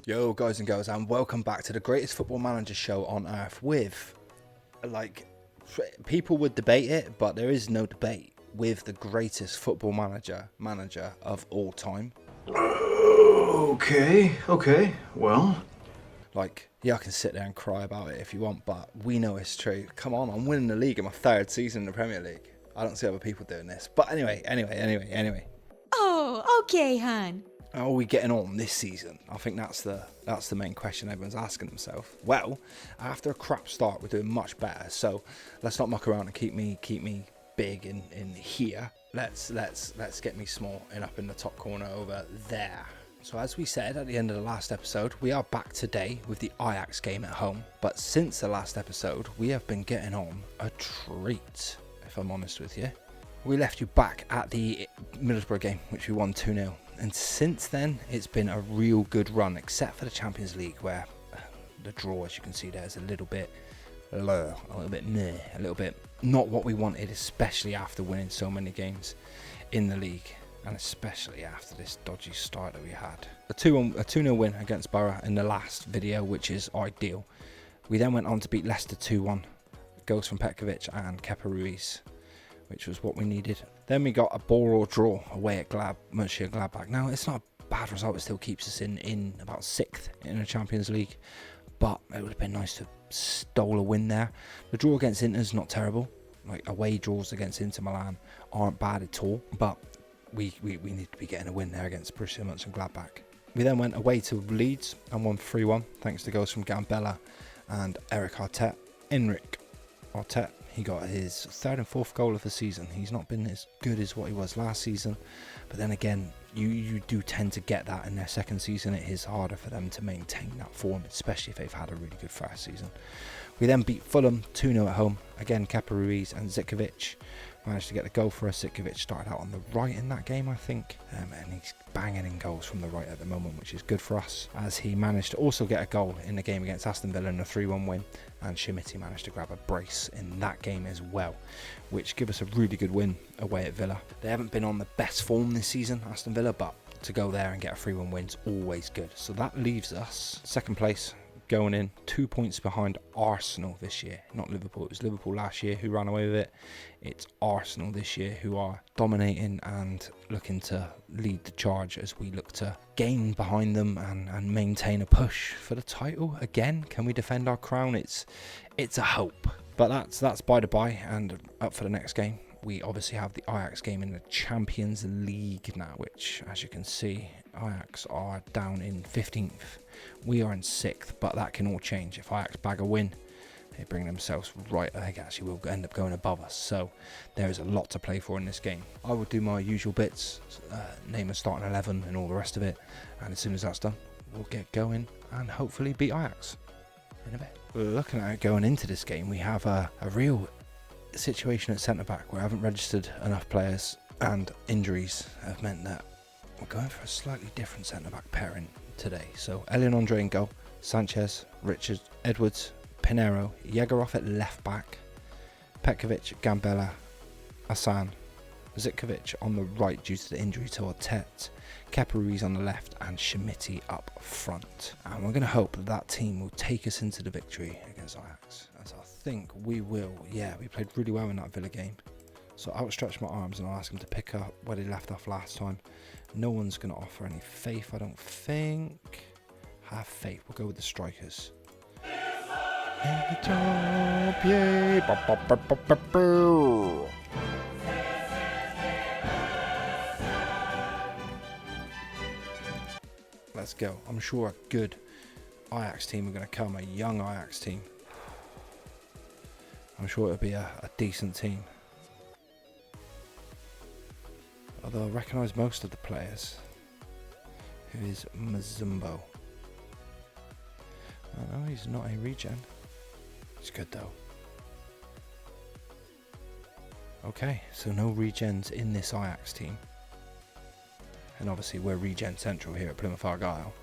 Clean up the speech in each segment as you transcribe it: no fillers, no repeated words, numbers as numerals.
Yo guys and girls, and welcome back to the greatest football manager show on earth with, people would debate it, but there is no debate, with the greatest football manager of all time. Okay, well. Yeah, I can sit there and cry about it if you want, but we know it's true. Come on, I'm winning the league in my third season in the Premier League. I don't see other people doing this. But anyway. Oh, okay, hon. How are we getting on this season? I think that's the main question everyone's asking themselves. Well, after a crap start, we're doing much better. So let's not muck around and keep me big in here. Let's get me small and up in the top corner over there. So as we said at the end of the last episode, we are back today with the Ajax game at home. But since the last episode, we have been getting on a treat, if I'm honest with you. We left you back at the Middlesbrough game, which we won 2-0. And since then, it's been a real good run, except for the Champions League, where the draw, as you can see there, is a little bit not what we wanted, especially after winning so many games in the league, and especially after this dodgy start that we had. A 2-0 win against Borough in the last video, which is ideal. We then went on to beat Leicester 2-1, goals from Petkovic and Kepa Ruiz, which was what we needed. Then we got a ball draw away at Mönchengladbach. Now, it's not a bad result. It still keeps us in about 6th in the Champions League, but it would have been nice to stole a win there. The draw against Inter is not terrible. Like, away draws against Inter Milan aren't bad at all, but we need to be getting a win there against Borussia Mönchengladbach. We then went away to Leeds and won 3-1 thanks to goals from Gambella and Eric Arteta. Enric Arteta, he got his third and fourth goal of the season. He's not been as good as what he was last season, but then again, you do tend to get that in their second season. It is harder for them to maintain that form, especially if they've had a really good first season. We then beat Fulham 2-0 at home. Again, Kepa Ruiz and Zikovic managed to get the goal for us. Zikovic started out on the right in that game, I think, and he's banging in goals from the right at the moment, which is good for us, as he managed to also get a goal in the game against Aston Villa in a 3-1 win, and Shimiti managed to grab a brace in that game as well, which give us a really good win away at Villa. They haven't been on the best form this season, Aston Villa, but to go there and get a 3-1 win is always good. So that leaves us second place, going in 2 points behind Arsenal this year. Not Liverpool. It was Liverpool last year who ran away with it. It's Arsenal this year who are dominating and looking to lead the charge as we look to gain behind them and maintain a push for the title. Again, can we defend our crown? It's a hope. But that's by the by, and up for the next game. We obviously have the Ajax game in the Champions League now, which, as you can see, Ajax are down in 15th. We are in 6th, but that can all change. If Ajax bag a win, they bring themselves right. I think actually will end up going above us. So there is a lot to play for in this game. I will do my usual bits, name a starting 11 and all the rest of it. And as soon as that's done, we'll get going and hopefully beat Ajax in a bit. Looking at it going into this game, we have a real situation at centre-back where I haven't registered enough players, and injuries have meant that we're going for a slightly different centre-back pairing today. So Elian Andre in goal, Sanchez, Richards, Edwards, Pinero, Yegorov at left-back, Petkovic, Gambella, Hassan, Zikovic on the right due to the injury to Arteta, Kepa Ruiz on the left, and Shimiti up front. And we're going to hope that team will take us into the victory against Ajax, as I think we will. Yeah, we played really well in that Villa game. So I'll outstretch my arms and I'll ask them to pick up where they left off last time. No one's going to offer any faith, I don't think. Have faith. We'll go with the strikers. In the top, yay! Let's go. I'm sure a good Ajax team are going to come, a young Ajax team. I'm sure it'll be a decent team. Although I recognise most of the players. Who is Mazumbo? Oh, no, he's not a regen. He's good though. Okay, so no regens in this Ajax team. And obviously we're regen central here at Plymouth Argyle.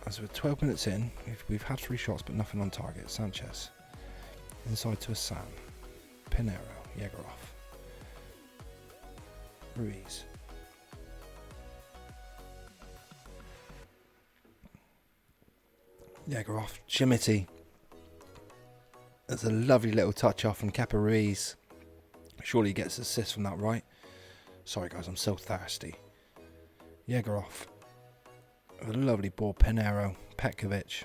As we're 12 minutes in, we've had 3 shots but nothing on target. Sanchez. Inside to Hassan. Pinero. Jäger off. Ruiz. Jäger off. Schmidt. That's a lovely little touch off from Kepa Ruiz. Surely he gets assist from that, right? Sorry guys, I'm so thirsty. Jäger off. A lovely ball, Pinero, Petkovic.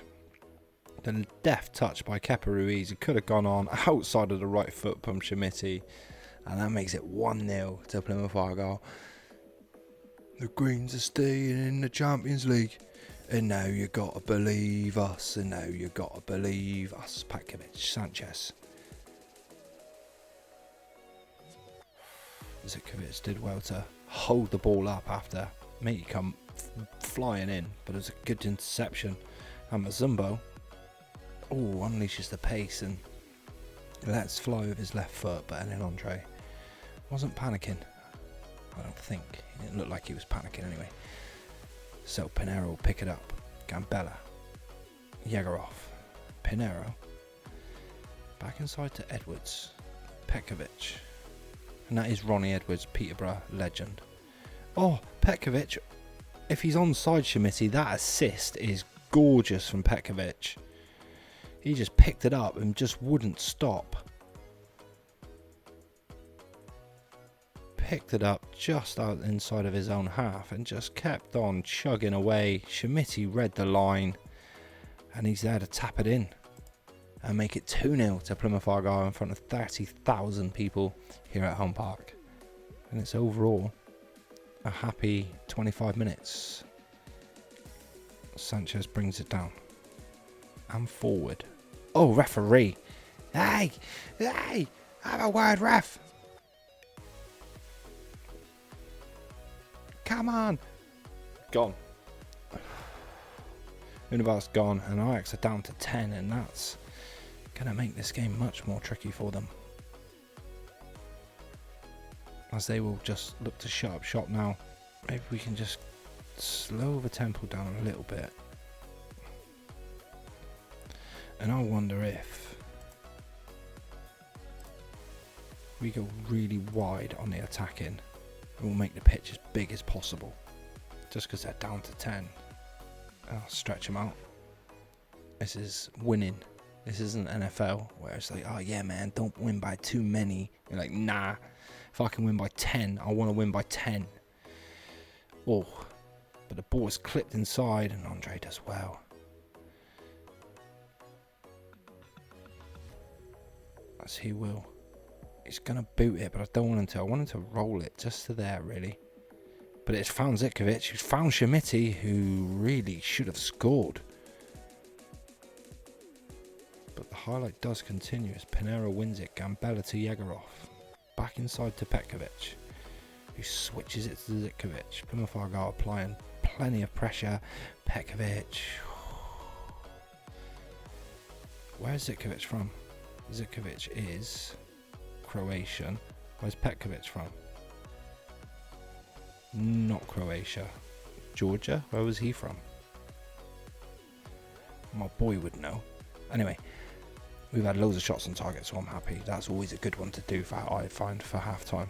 The deft touch by Kepa Ruiz. He could have gone on outside of the right foot from Schmidt. And that makes it 1-0 to Plymouth Argyle. The Greens are staying in the Champions League. And now you got to believe us. And now you got to believe us. Petkovic, Sanchez. Zikovic did well to hold the ball up after Matey come flying in. But it was a good interception. And Mazumbo unleashes the pace and lets fly with his left foot. But then Andre wasn't panicking. I don't think. It didn't look like he was panicking anyway. So Pinero will pick it up. Gambella. Jäger off. Pinero. Back inside to Edwards. Petkovic. And that is Ronnie Edwards, Peterborough legend. Oh, Petkovic. If he's onside Schmidt, that assist is gorgeous from Petkovic. He just picked it up and just wouldn't stop. Picked it up just out inside of his own half and just kept on chugging away. Schmidt read the line and he's there to tap it in and make it 2-0 to Plymouth Argyle in front of 30,000 people here at Home Park. And it's overall a happy 25 minutes. Sanchez brings it down and forward. Oh, referee. Hey, have a word, ref. Come on. Gone. Unival's gone and Ajax are down to 10, and that's going to make this game much more tricky for them, as they will just look to shut up shop now. Maybe we can just slow the tempo down a little bit. And I wonder if we go really wide on the attacking, and we'll make the pitch as big as possible. Just because they're down to 10. I'll stretch them out. This is winning. This isn't NFL where it's like, oh yeah man, don't win by too many. You're like, nah, if I can win by 10, I want to win by 10. Oh, but the ball is clipped inside and Andre does well. As he will. He's going to boot it, but I don't want him to. I want him to roll it just to there, really. But it's found Zikovic, who's found Schmidt, who really should have scored. But the highlight does continue as Pinero wins it. Gambella to Jägerov. Back inside to Petkovic, who switches it to Zikovic. Plymouth Argyle applying plenty of pressure. Petkovic. Where's Zikovic from? Zikovic is Croatian. Where's Petkovic from? Not Croatia. Georgia? Where was he from? My boy would know. Anyway, we've had loads of shots on target, so I'm happy. That's always a good one to do, I find, for half-time.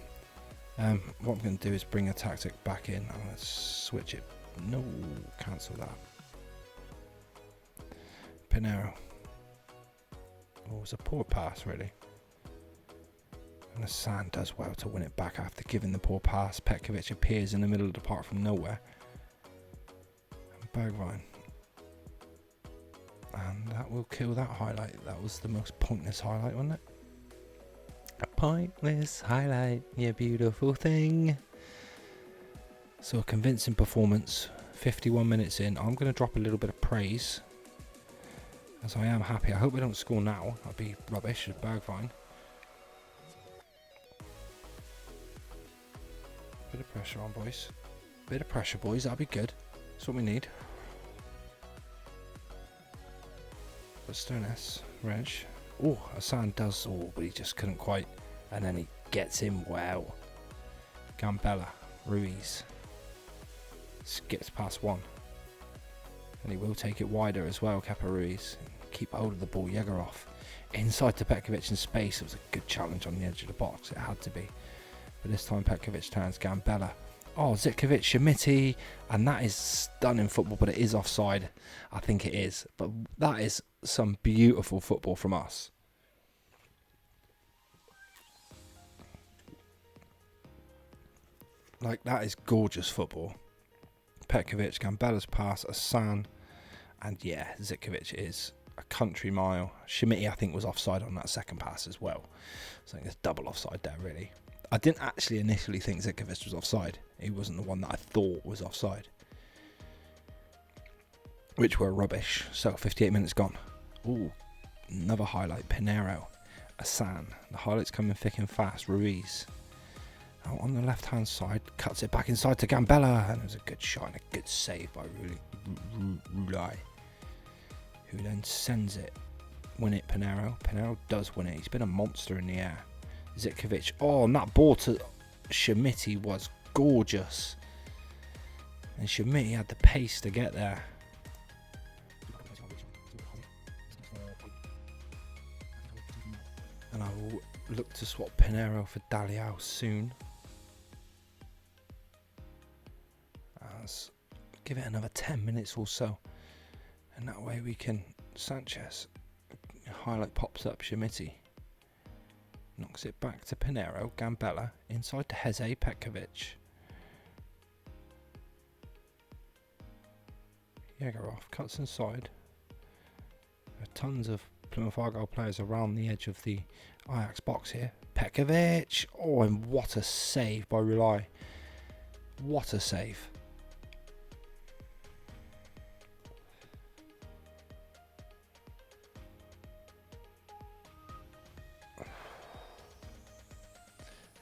What I'm going to do is bring a tactic back in. I'm going to switch it. No, cancel that. Pinero. Oh, it was a poor pass, really. And Hassan does well to win it back after giving the poor pass. Petkovic appears in the middle of the park from nowhere. And Bergwijn. And that will kill that highlight. That was the most pointless highlight, wasn't it? A pointless highlight, you beautiful thing. So a convincing performance. 51 minutes in. I'm going to drop a little bit of praise, as I am happy. I hope we don't score now. That'd be rubbish. Bergwijn. Bit of pressure on, boys. Bit of pressure, boys. That'll be good. That's what we need. But Stones, Reg. Oh, Hassan does. Oh, but he just couldn't quite. And then he gets him well. Gambella, Ruiz. Skips past one. And he will take it wider as well, Kepa Ruiz. keep hold of the ball. Yegorov inside to Petkovic in space. It was a good challenge on the edge of the box. It had to be. But this time Petkovic turns Gambella. Oh, Zitkovic, Shemiti. And that is stunning football, but it is offside. I think it is. But that is some beautiful football from us. Like, that is gorgeous football. Petkovic, Gambella's pass, Asan. And yeah, Zitkovic is a country mile. Shemiti, I think, was offside on that second pass as well. So I think there's double offside there, really. I didn't actually initially think Zitkovic was offside. He wasn't the one that I thought was offside. Which were rubbish. So 58 minutes gone. Ooh, another highlight. Pinero, Asan. The highlights coming thick and fast. Ruiz. Out on the left hand side. Cuts it back inside to Gambella. And it was a good shot and a good save by Rulai. Who then sends it. Win it, Pinero. Pinero does win it. He's been a monster in the air. Zitkovic. Oh, and that ball to Shemiti was gorgeous. And Shemiti had the pace to get there. And I will look to swap Pinero for Daliao soon. As give it another 10 minutes or so. And that way we can... Sanchez. Highlight pops up, Shemiti. Knocks it back to Pinero. Gambella. Inside to Heze. Petkovic. Yegorov cuts inside. There are tons of Plymouth Argyle players around the edge of the Ajax box here. Petkovic. Oh, and what a save by Rulai. What a save.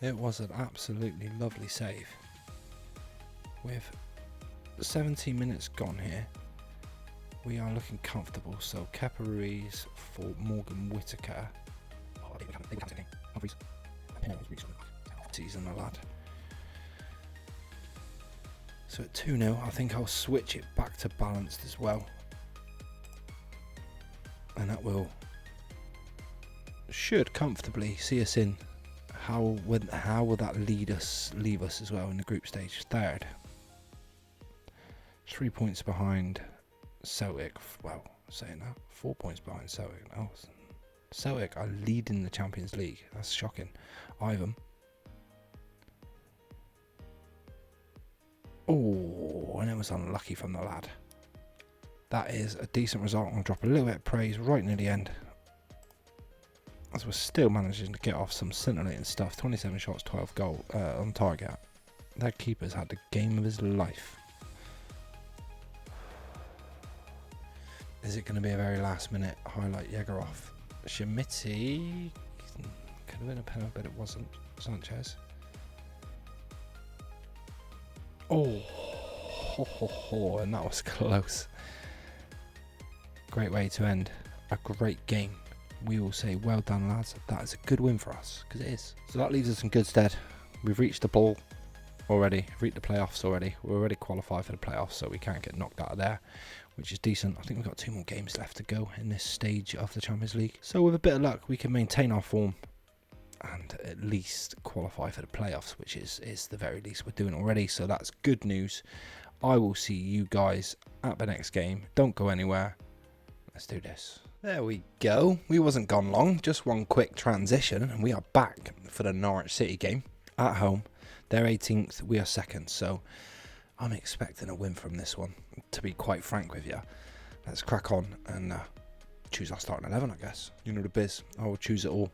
It was an absolutely lovely save. With 17 minutes gone here, we are looking comfortable. So Kepa Ruiz for Morgan Whittaker. Oh, they can't take season the lad. So at 2-0, I think I'll switch it back to balanced as well. And that should comfortably see us in. How will that leave us as well in the group stage? Third. 3 points behind Celtic. Well, saying that. 4 points behind Celtic now. Celtic are leading the Champions League. That's shocking. Ivan. Oh, and it was unlucky from the lad. That is a decent result. I'm going to drop a little bit of praise right near the end. As we're still managing to get off some scintillating stuff. 27 shots, 12 goal on target. That keeper's had the game of his life. Is it going to be a very last minute highlight? Yegorov. Shemiti. Could have been a penalty, but it wasn't. Sanchez. Oh, and that was close. Great way to end a great game. We will say, well done, lads. That is a good win for us, because it is. So that leaves us in good stead. We've reached the ball already, reached the playoffs already. We're already qualified for the playoffs, so we can't get knocked out of there, which is decent. I think we've got 2 more games left to go in this stage of the Champions League. So with a bit of luck, we can maintain our form and at least qualify for the playoffs, which is the very least we're doing already. So that's good news. I will see you guys at the next game. Don't go anywhere. Let's do this. There we go. We wasn't gone long. Just one quick transition, and we are back for the Norwich City game at home. They're 18th. We are 2nd. So I'm expecting a win from this one, to be quite frank with you. Let's crack on and choose our starting 11, I guess. You know the biz. I will choose it all,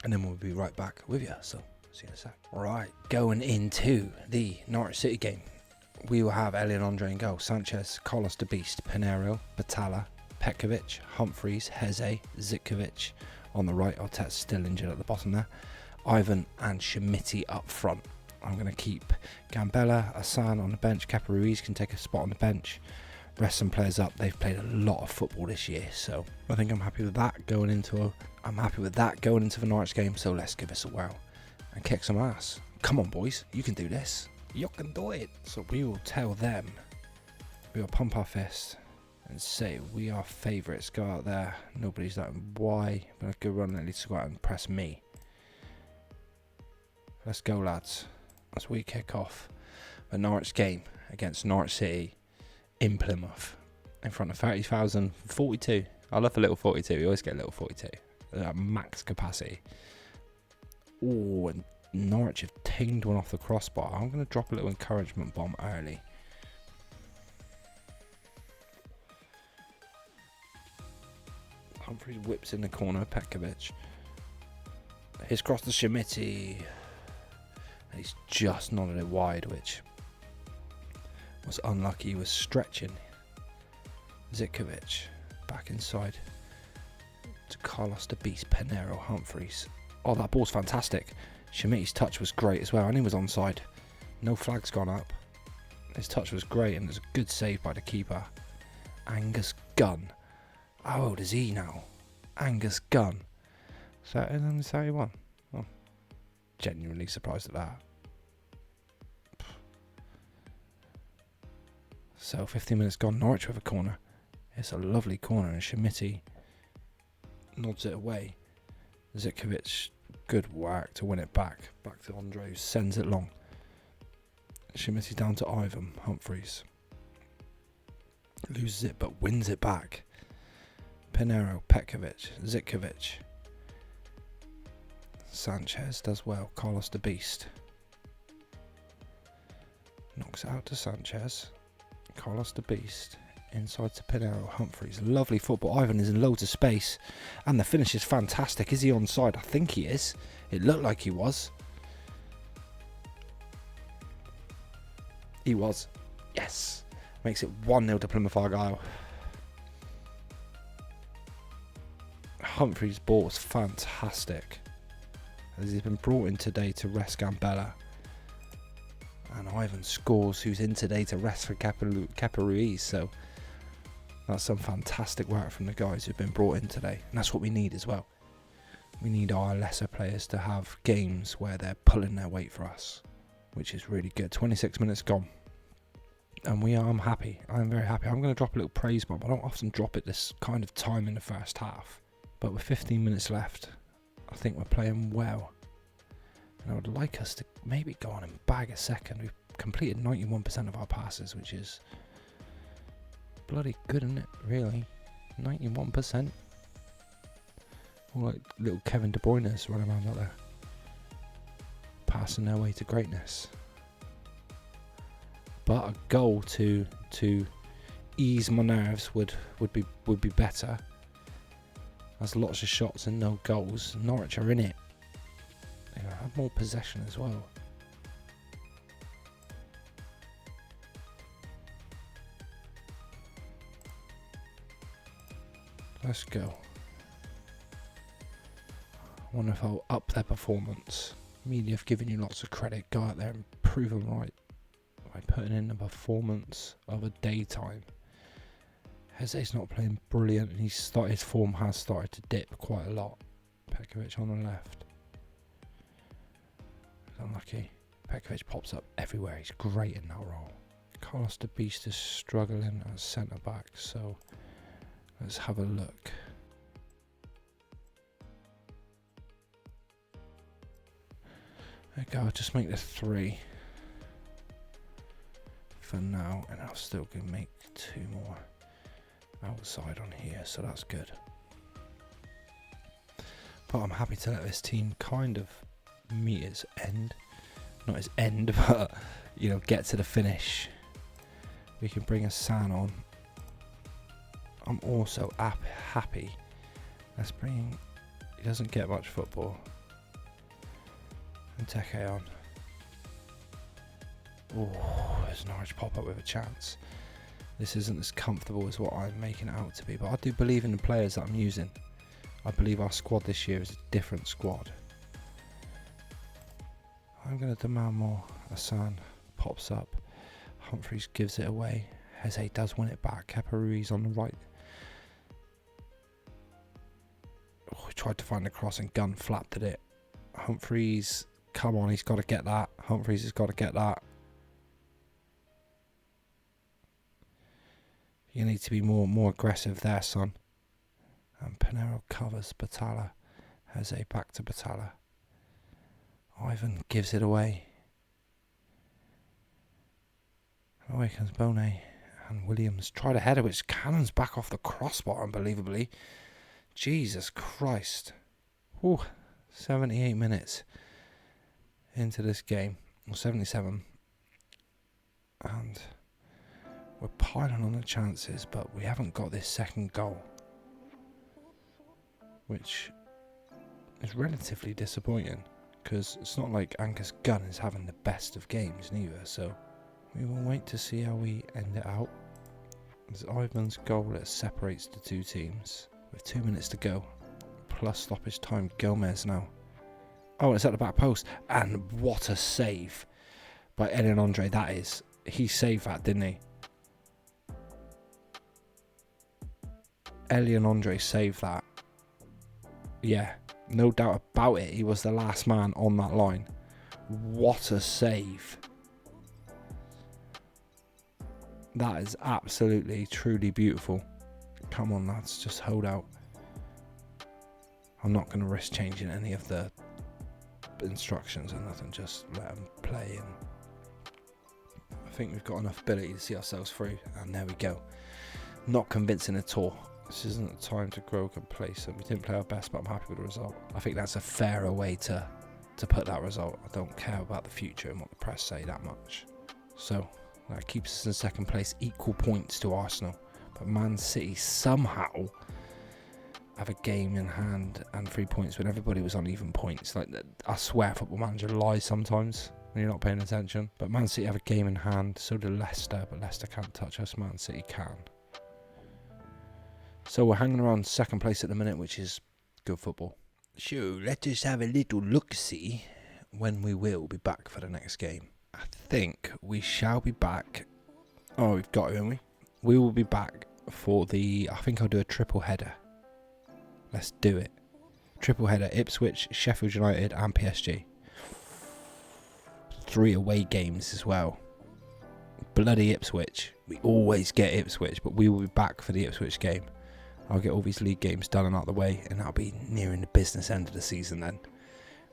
and then we'll be right back with you. So see you in a sec. All right, going into the Norwich City game, we will have Elian Andre in goal. Sanchez, Carlos de Beast, Pinero, Batala, Petkovic, Humphreys, Heze, Zitkovic on the right. Arteta's still injured at the bottom there. Ivan and Shemiti up front. I'm going to keep Gambella, Asan on the bench. Kepa Ruiz can take a spot on the bench. Rest some players up. They've played a lot of football this year, so I think I'm happy with that going into the Norwich game. So let's give us a whirl and kick some ass. Come on, boys, you can do this. You can do it. So we will tell them. We will pump our fist. and say we are favourites. Go out there. Nobody's that. Why? But a good run at least to go out and press me. Let's go, lads. As we kick off a Norwich game against Norwich City in Plymouth in front of 30,000, 42. I love a little 42. You always get a little 42 at max capacity. Oh, and Norwich have tamed one off the crossbar. I'm going to drop a little encouragement bomb early. Humphreys whips in the corner. Petkovic. His cross to Schmitty. And he's just nodded it wide, which was unlucky. He was stretching. Zikovic back inside to Carlos the Beast. Pinero, Humphreys. Oh, that ball's fantastic. Schmitty's touch was great as well, and he was onside. No flag's gone up. His touch was great, and it was a good save by the keeper. Angus Gunn. How old is he now? Angus Gunn. 31. Oh, genuinely surprised at that. So 15 minutes gone. Norwich with a corner. It's a lovely corner, and Schmitty nods it away. Zikovic, good work to win it back. Back to Andre, who sends it long. Schmitty down to Ivan. Humphreys loses it but wins it back. Pinero, Petkovic, Zikovic. Sanchez does well. Carlos the Beast knocks it out to Sanchez. Carlos the Beast inside to Pinero. Humphreys, lovely football. Ivan is in loads of space, and the finish is fantastic. Is he onside? I think he is. It looked like he was. He was. Yes. Makes it 1-0 to Plymouth Argyle. Humphreys' ball was fantastic, as he's been brought in today to rest Gambella. And Ivan scores, who's in today to rest for Kepa Ruiz. So that's some fantastic work from the guys who've been brought in today. And that's what we need as well. We need our lesser players to have games where they're pulling their weight for us, which is really good. 26 minutes gone. And I'm happy. I'm very happy. I'm going to drop a little praise bomb. I don't often drop it this kind of time in the first half. But with 15 minutes left, I think we're playing well. And I would like us to maybe go on and bag a second. We've completed 91% of our passes, which is bloody good, isn't it? Really? 91%. All like little Kevin De Bruyne's running around out there, passing their way to greatness. But a goal to ease my nerves would be better. There's lots of shots and no goals. Norwich are in it. They have more possession as well. Let's go. I wonder if I'll up their performance. Media have given you lots of credit. Go out there and prove them right by putting in the performance of a daytime. Jese's not playing brilliant, and his form has started to dip quite a lot. Petkovic on the left. Unlucky. Petkovic pops up everywhere. He's great in that role. Carlos the Beast is struggling as centre back, so let's have a look. There we go. I'll just make the 3 for now, and I'll still make 2 more outside on here, so that's good. But I'm happy to let this team kind of meet its end. Not its end, but get to the finish. We can bring a San on. I'm also happy. Let's bring. He doesn't get much football. And Teke on. Oh, there's Norwich pop up with a chance. This isn't as comfortable as what I'm making it out to be, but I do believe in the players that I'm using. I believe our squad this year is a different squad. I'm going to demand more. Asan pops up. Humphreys gives it away. Jese does win it back. Kepa Ruiz on the right. Oh, he tried to find the cross and Gunn flapped at it. Humphreys, come on, he's got to get that. Humphreys has got to get that. You need to be more aggressive there, son. And Pinero covers Batalla. Jose back to Batalla. Ivan gives it away. Away comes Bonet. And Williams tried a header which cannons back off the crossbar, unbelievably. Jesus Christ. Ooh, 78 minutes into this game. Or 77. And we're piling on the chances, but we haven't got this second goal, which is relatively disappointing, because it's not like Anker's Gun is having the best of games neither, so we will wait to see how we end it out. There's Ivan's goal that separates the two teams, with 2 minutes to go, plus stoppage time. Gomez now. Oh, it's at the back post, and what a save by Elian Andre that is. He saved that, didn't he? Elian Andre saved that. Yeah, no doubt about it. He was the last man on that line. What a save. That is absolutely, truly beautiful. Come on, lads, just hold out. I'm not going to risk changing any of the instructions or nothing. Just let them play. And I think we've got enough ability to see ourselves through. And there we go. Not convincing at all. This isn't the time to grow complacent. We didn't play our best, but I'm happy with the result. I think that's a fairer way to put that result. I don't care about the future and what the press say that much. So that keeps us in second place, equal points to Arsenal. But Man City somehow have a game in hand and 3 points when everybody was on even points. Like, I swear Football Manager lies sometimes when you're not paying attention. But Man City have a game in hand, so do Leicester, but Leicester can't touch us, Man City can. So we're hanging around second place at the minute, which is good football. So let us have a little look-see when we will be back for the next game. I think we shall be back. Oh, we've got it, haven't we? We will be back for I think I'll do a triple header. Let's do it. Triple header, Ipswich, Sheffield United and PSG. 3 away games as well. Bloody Ipswich. We always get Ipswich, but we will be back for the Ipswich game. I'll get all these league games done and out of the way, and that'll be nearing the business end of the season then,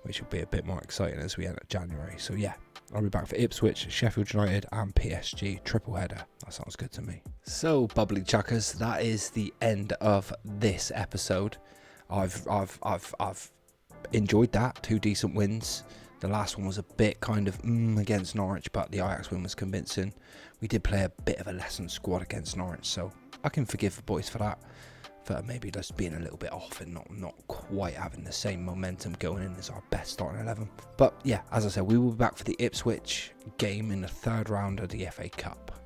which will be a bit more exciting as we enter January. So yeah, I'll be back for Ipswich, Sheffield United and PSG. Triple header. That sounds good to me. So bubbly chuckers, that is the end of this episode. I've enjoyed that. 2 decent wins. The last one was a bit kind of against Norwich, but the Ajax win was convincing. We did play a bit of a lessened squad against Norwich, so I can forgive the boys for that. For maybe just being a little bit off and not quite having the same momentum going in as our best starting 11. But yeah, as I said, we will be back for the Ipswich game in the 3rd round of the FA Cup,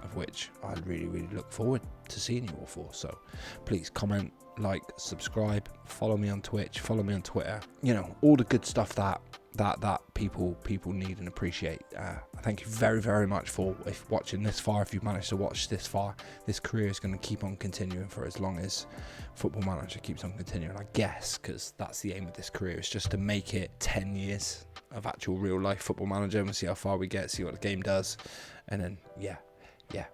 of which I really, really look forward to seeing you all for. So please comment, like, subscribe, follow me on Twitch, follow me on Twitter. You know, all the good stuff that people need and appreciate. Thank you very, very much for watching this far. If you've managed to watch this far, this career is going to keep on continuing for as long as Football Manager keeps on continuing, I guess, because that's the aim of this career, is just to make it 10 years of actual real life Football Manager, and we'll see how far we get, see what the game does, and then yeah,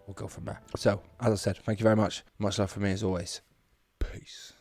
we'll go from there. So as I said, thank you very much. Much love for me as always. Peace.